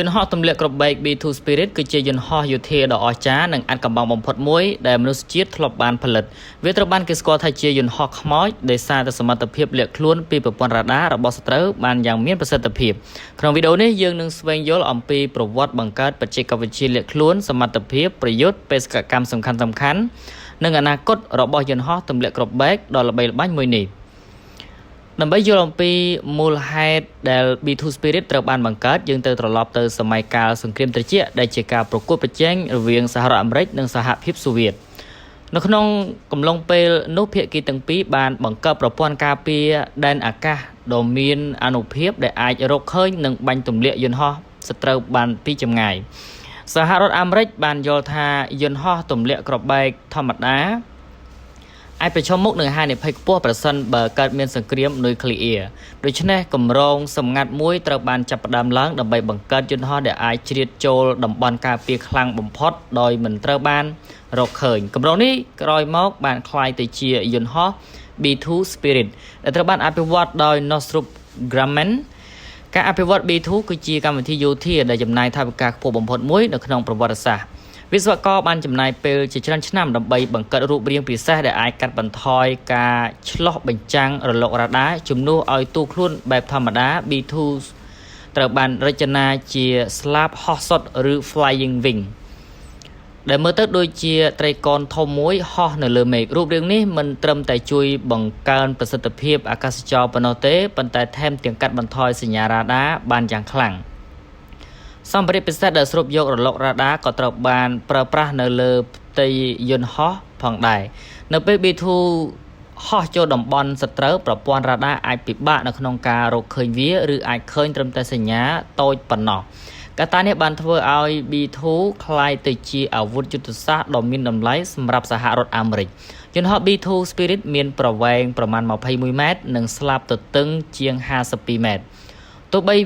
យន្តហោះទម្លាក់គ្រាប់បែក B2 Spirit គឺជាយន្តហោះយោធាដ៏អស្ចារ្យនិងអាចកំបាំងបំផុតមួយដែលមនុស្សជាតិធ្លាប់បានផលិតវាត្រូវបានគេស្គាល់ថាជាយន្តហោះខ្មោចដោយសារតែសមត្ថភាពលាក់ខ្លួនពីប្រព័ន្ធរ៉ាដារបស់សត្រូវបានយ៉ាងមានប្រសិទ្ធភាពក្នុងវីដេអូនេះយើងនឹងស្វែងយល់អំពីប្រវត្តិបង្កើតបច្ចេកវិទ្យាលាក់ខ្លួនសមត្ថភាពប្រយុទ្ធបេសកកម្មសំខាន់ៗនិងអនាគតរបស់យន្តហោះទម្លាក់គ្រាប់បែកដ៏ល្បីល្បាញមួយនេះដើម្បីយល់អំពីមូលហេតុដែល B2 Spirit ត្រូវបានបង្កើតយើងទៅត្រឡប់ទៅសម័យកាលសង្គ្រាមត្រជាក់ដែលជាការប្រកួតប្រជែងរវាងសហរដ្ឋអាមេរិកនិងសហភាពសូវៀតនៅក្នុងកំឡុងពេលនោះភាគីទាំងពីរបានបង្កើតប្រព័ន្ធការពារដែនអាកាសដ៏មានអានុភាពដែលអាចរកឃើញនិងបាញ់ទម្លាក់យន្តហោះសត្រូវបានពីចម្ងាយសហរដ្ឋអាមេរិកបានយល់ថាយន្តហោះទម្លាក់គ្រាប់បែកធម្មតាអាចប្រឈមមុខនឹងហានិភ័យខ្ពស់ប្រសិនបើកើតមានសង្គ្រាមនុយក្លេអ៊ែរដូច្នេះគម្រោងសម្ងាត់មួយត្រូវបានចាប់ផ្ដើមឡើងដើម្បីបង្កើតយន្តហោះដែលអាចជ្រៀតចូលតំបន់ការពារខ្លាំងបំផុតដោយមិនត្រូវបានរកឃើញគម្រោងនេះក្រោយមកបានក្លាយទៅជាយន្តហោះ B2 Spirit ដែលត្រូវបានអភិវឌ្ឍដោយ Northrop Grumman ការអភិវឌ្ឍ B2 គឺជាកម្មវិធីយោធាដែលចំណាយថវិកាខ្ពស់បំផុតមួយនៅក្នុងប្រវត្តិសាស្ត្រវិស្វករបានចំណាយពេលជាច្រើនឆ្នាំដើម្បីបង្កើតរូបរាងពិសេសដែលអាចកាត់បន្ថយការឆ្លុះបញ្ចាំងរលករ៉ាដាជំនួសឲ្យទូខ្លួនបែបធម្មតា B2 ត្រូវបានរចនាជាស្លាបហោះសុតឬ Flying Wing ដែលមើលទៅដូចជាត្រីកោណធំមួយហោះនៅលើមេឃរូបរាងនេះមិនត្រឹមតែជួយបង្កើនប្រសិទ្ធភាពអាកាសចរប៉ុណ្ណោះទេប៉ុន្តែថែមទាំងកាត់បន្ថយសញ្ញារ៉ាដាបានយ៉ាងខ្លាំងសម្ភារៈពិសេសដែលស្រូបយករលករ៉ាដាក៏ត្រូវបានប្រើប្រាស់នៅលើផ្ទៃយន្តហោះផងដែរនៅពេល B2 ហោះចូលតំបន់សត្រូវប្រព័ន្ធរ៉ាដាអាចពិបាកនៅក្នុងការរកឃើញវាឬអាចឃើញត្រឹមតែសញ្ញាតូចប៉ុណ្ណោះកត្តានេះបានធ្វើឲ្យ B2 ក្លាយទៅជាអាវុធយុទ្ធសាស្ត្រដ៏មានតម្លៃសម្រាប់សហរដ្ឋអាមេរិកយន្តហោះ B2 Spirit មានប្រវែងប្រមាណ21ម៉ែត្រនិងស្លាបទទឹងជាង52ម៉ែត្រទោះបី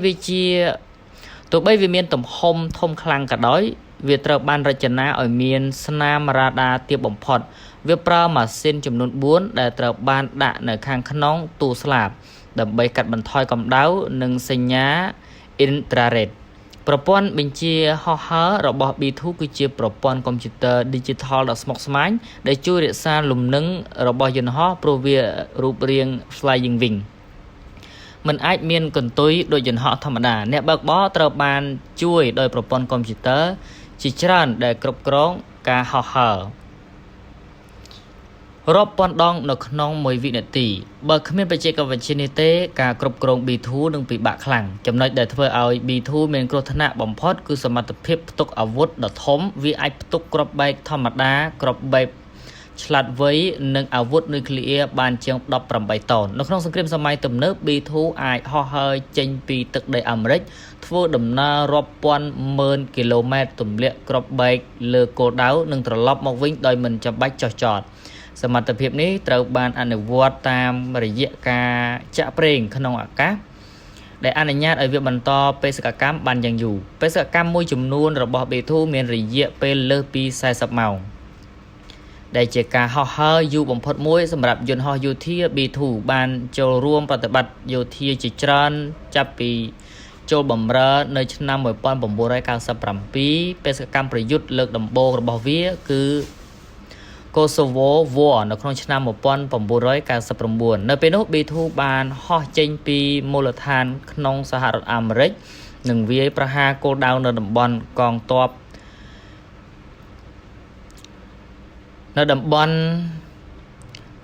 វាមានទំហំធំខ្លាំងក៏ដោយវាត្រូវបានរចនាឲ្យមានស្នាមរ៉ាដាទាបបំផុតវាប្រើម៉ាស៊ីនចំនួន4ដែលត្រូវបានដាក់នៅខាងក្នុងទូស្លាបដើម្បីកាត់បន្ថយកម្ដៅនិងសញ្ញា infrared ប្រព័ន្ធបញ្ជាហោះហើររបស់ B2 គឺជាប្រព័ន្ធកុំព្យូទ័រ Digital ដ៏ស្មុគស្មាញដែលជួយរក្សាលំនឹងរបស់យន្តហោះព្រោះវារូបរាង Flying Wingមិនអាចមានកន្ទុយដូចយន្តហោះធម្មតាអ្នកបើកបរត្រូវបានជួយដោយប្រព័ន្ធកុំព្យូទ័រជាច្រើនដែលគ្រប់គ្រងការហោះហើររាប់ពាន់ដងនៅក្នុង1វិនាទីបើគ្មានបច្ចេកវិទ្យានេះទេការគ្រប់គ្រង B2 នឹងពិបាកខ្លាំងចំណុចដែលធ្វើឲ្យ B2 មានគ្រោះថ្នាក់បំផុតគឺសមត្ថភាពផ្ទុកអាវុធដ៏ធំវាអាចផ្ទុកគ្រាប់បែកធម្មតាគ្រាប់បែកឆ្លាតវៃនិងអាវុធនុយក្លេអ៊ែរបានជាង18តោននៅក្នុងសង្គ្រាមសម័យទំនើប B2 អាចហោះហើរចេញពីទឹកដីអាមេរិកធ្វើដំណើររាប់ពាន់ម៉ឺនគីឡូម៉ែត្រទម្លាក់គ្រាប់បែកលើគោលដៅនិងត្រឡប់មកវិញដោយមិនចាំបាច់ចុះចតសមត្ថភាពនេះត្រូវបានអនុវត្តតាមរយៈការចាក់ប្រេងក្នុងអាកាសដែលអនុញ្ញាតឲ្យវាបន្តបេសកកម្មបានយ៉ាងយូរបេសកកម្មមួយចំនួនរបស់ B2 មានរយៈពេលលើសពី40ម៉ោងដែលជាការហោះហើរយូរបំផុតមួយសម្រាប់យន្តហោះយោធា B2 បានចូលរួមប្រតិបត្តិយោធាជាច្រើនចាប់ពីចូលបម្រើនៅឆ្នាំ1997បេសកកម្មប្រយុទ្ធលើកដំបូងរបស់វាគឺ Kosovo War នៅក្នុងឆ្នាំ1999នៅពេលនោះ B2 បានហោះចេញពីមូលដ្ឋានក្នុងសហរដ្ឋអាមេរិកនិងវាយប្រហារគោលដៅនៅតំបន់កងទ័ពនៅតំបន់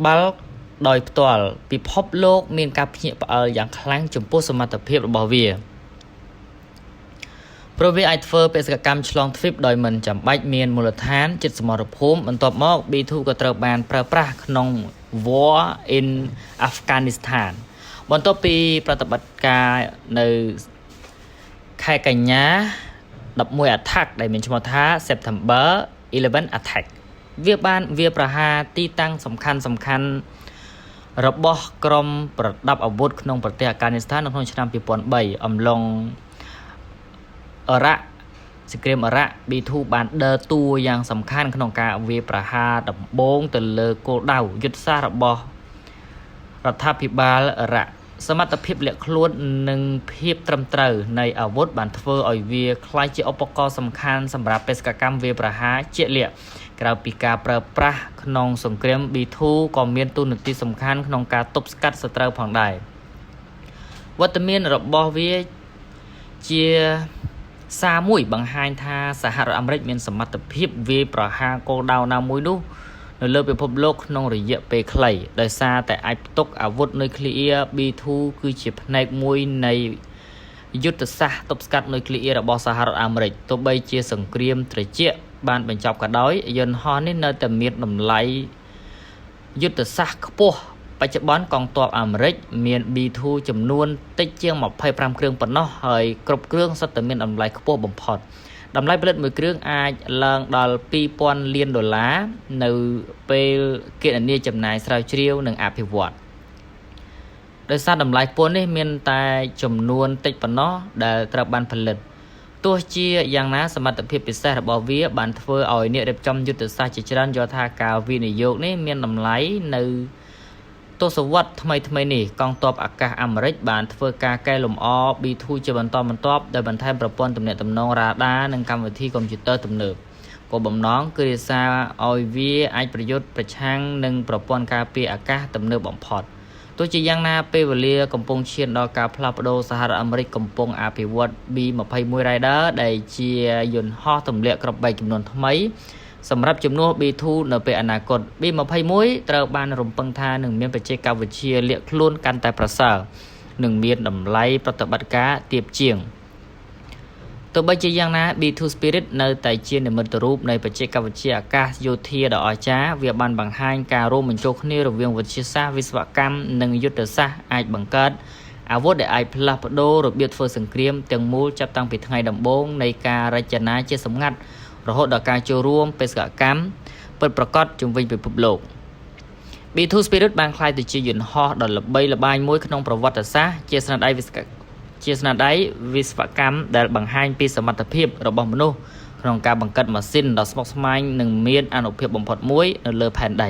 បាល់ដោយផ្ទាល់ពិភពលោកមានការភ្ញាក់ផ្អើលយ៉ាងខ្លាំងចំពោះសមត្ថភាពរបស់វាព្រោះវាអាចធ្វើបេសកកម្មឆ្លងទ្វីបដោយមិនចាំបាច់មានមូលដ្ឋានជិតសមរភូមិបន្ទាប់មក B2 ក៏ត្រូវបានប្រើប្រាស់ក្នុង War in Afghanistan បន្ទាប់ពីប្រតិបត្តិការនៅខែកញ្ញា11 Attack ដែលមានឈ្មោះថា September 11 Attackវាបានវាប្រហារទីតាំងសំខាន់របស់ក្រុមប្រដាប់អាវុធក្នុងប្រទេសអាហ្គានីស្ថាននៅក្នុងឆ្នាំ2003អំឡុងអ៊ឺរ៉ាក់សង្គ្រាមអ៊ឺរ៉ាក់ B2 បានដើរតួយ៉ាងសំខាន់ក្នុងការវាយប្រហារដំបូងទៅលើគោលដៅយុទ្ធសាស្ត្ររបស់រដ្ឋាភិបាលអ៊ឺរ៉ាក់ សមត្ថភាពលាក់ខ្លួននិងភាពត្រឹមត្រូវនៃអាវុធបានធ្វើឲ្យវាក្លាយជាឧបករណ៍សំខាន់សម្រាប់បេសកកម្មវាយប្រហារជាក់លាក់ក្រៅពីការប្រើប្រាស់ក្នុងសង្គ្រាម B2 ក៏មានតួនាទីសំខាន់ក្នុងការទប់ស្កាត់សត្រូវផងដែរវត្តមានរបស់វាជាសារមួយបង្ហាញថាសហរដ្ឋអាមេរិកមានសមត្ថភាពវាយប្រហារគោលដៅណាមួយនោះនៅលើពិភពលោកក្នុងរយៈពេលខ្លីដោយសារតែអាចផ្ទុកអាវុធនុយក្លេអ៊ែរ B2 គឺជាផ្នែកមួយនៃយុទ្ធសាស្ត្រទប់ស្កាត់នុយក្លេអ៊ែររបស់សហរដ្ឋអាមេរិកទោះបីជាសង្គ្រាមត្រជាក់បានបញ្ចប់ក៏ដោយយន្តហោះនេះនៅតែមានតម្លៃយុទ្ធសាស្ត្រខ្ពស់បច្ចុប្បន្នកងទ័ពអាមេរិកមាន B2 ចំនួនតិចជាង25គ្រឿងប៉ុណ្ណោះហើយគ្រប់គ្រឿងសុទ្ធតែមានតម្លៃខ្ពស់បំផុតតម្លៃផលិតមួយគ្រឿងអាចឡើងដល់$2000 លាននៅពេលគណនាចំណាយស្រាវជ្រាវនិងអភិវឌ្ឍដោយសារតម្លៃខ្ពស់នេះមានតែចំនួនតិចប៉ុណ្ណោះដែលត្រូវបានផលិតទោះជាយ៉ាងណាសមត្ថភាពពិសេសរបស់វាបានធ្វើឲ្យអ្នករៀបចំយុទ្ធសាស្ត្រជាច្រើនយល់ថាការវិនិយោគនេះមានតម្លៃនៅទសវត្សរ៍ថ្មីនេះកងទ័ពអាកាសអាមេរិកបានធ្វើការកែលម្អ B2 ជាបន្តបន្ទាប់ដោយបន្ថែមប្រព័ន្ធទំនាក់ទំនងរ៉ាដានិងកម្មវិធីកុំព្យូទ័រទំនើបគោលបំណងគឺរក្សាឲ្យវាអាចប្រយុទ្ធប្រឆាំងនឹងប្រព័ន្ធការពារអាកាសទំនើបបំផុតទោះជាយ៉ាងណាពេលវេលាកំពុងឈានដល់ការផ្លាស់ប្ដូរសហរដ្ឋអាមេរិកកំពុងអភិវឌ្ឍ B21 Raider ដែលជាយន្តហោះទម្លាក់គ្រាប់បែកចំនួនថ្មីសម្រាប់ជំនួស B2 នៅពេលអនាគត B21 ត្រូវបានរំពឹងថានឹងមានបច្ចេកវិទ្យាលាក់ខ្លួនកាន់តែប្រសើរនិងមានតម្លៃប្រតិបត្តិការទាបជាងទោះបីជាយ៉ាងណា B2 Spirit នៅតែជានិមិត្តរូបនៃបច្ចេកវិទ្យាអាកាសយោធាដ៏អស្ចារ្យវាបានបង្ហាញការរួមបញ្ចូលគ្នារវាងវិទ្យាសាស្ត្រវិស្វកម្មនិងយុទ្ធសាស្ត្រអាចបង្កើតអាវុធដែលអាចផ្លាស់ប្ដូររបៀបធ្វើសង្គ្រាមទាំងមូលចាប់តាំងពីថ្ងៃដំបូងនៃការរចនាជាសម្ងាត់រហូតដល់ការចូលរួមបេសកកម្មពិតប្រាកដជុំវិញពិភពលោក B2 Spirit បានក្លាយទៅជាយន្តហោះដ៏ល្បីល្បាញមួយក្នុងប្រវត្តិសាស្ត្រជាស្នាដៃវិស្វកម្មដែលបង្ហាញពីសមត្ថភាពរបស់មនុស្សក្នុងការបង្កើតម៉ាស៊ីនដ៏ស្មុគស្មាញនិងមានអានុភាពបំផុតមួយនៅលើផែនដី